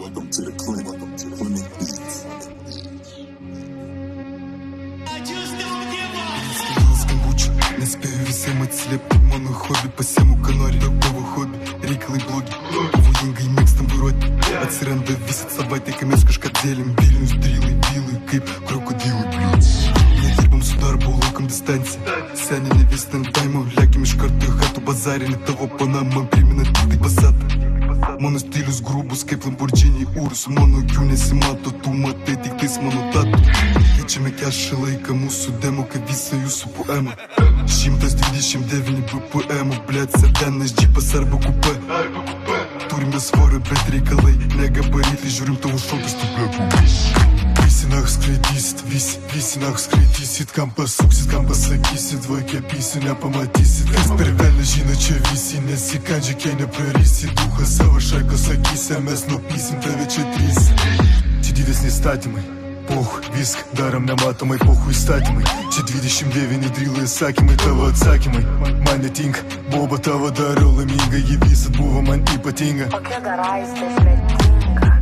Welcome to the clinic. Welcome to the clinic. Скамбуча, не спею вземать слеп. Моно хобби по всему каноре. Топово хобби, реклы и блоги. Воинга и мекс там вроде. От сирен до висят собаки, камес кашка делим. Вильнюс, дрилы, вилы, кейп, крокодилы. Я дербом с удар по локам дистанции. Сяня невестен таймом, ляки меж картой хату базари. Не того по нам, примена ты басата. Моно стилюс грубо, скейп Ламборджини, Урус. Моно кюня симато, тума, тетик, тис, моно тату. Че ме кяше лайка му судемо, ка ви съюз поема. Шим да видиш им девини БПМ, блядь, седен с джипа сърба купе. Турим да своре бетри калай, не габарит ли журим това шока сто блядо. Виси нах скредисит, виси нах скредисит. Кампа суксит, кампа сакисит, двойке писи, ляпа матисит. Первелна жина, че виси, не си канджи, кей не прериси. Духа съвършай касакиси, местно писим, те вече 30. Ти дидес не стати май. Пох, виск, дарам нямата май, похуй стати май. Че видиш им девини дрила и саки май, тава отсаки май. Мане тинг, боба тава дарила минга, еби сад бува ман и патинга.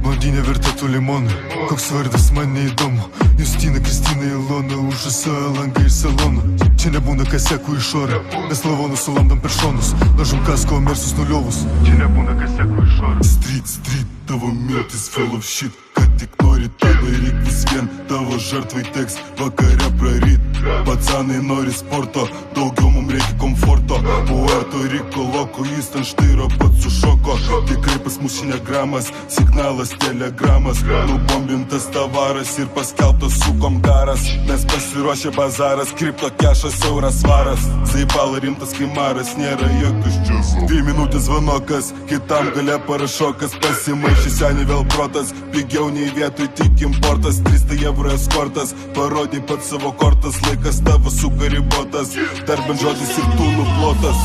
Блондиня вертето лимона, как свърда с мен и дома. Юстина, Кристина и Лона, ужаса, ланга и салона. Че не буна касяко и шора, не славоно салам дам першонос. Ножом каско, мерсус нулевост. Че не буна касяко и шора. Стрит, това милт is full of shit. Категории, тада и рик висвен, тава жертва и текст, вакаря прорит. Пацани нори спорта, дългом реки комфорта. Пуерто Рико, локо, истан штира под сушоко. Ти крепа с мушиня грамас, сигнала с телеграмас. Но бомбим тестовара, сир паскалто суком гарас. Днес пасироше базара, скрипто кяша сеура сварас. Заебала римта с кимарас, нера якаш часо. 2 минути звонокас, хитам галя порошокас. Паси мъжи сяни вел протас, пигелни вето и тик импортас. 300 евро ескортас, пароди под саво кортас. Лека става сука риботас, тербен жоди сир туно плотас.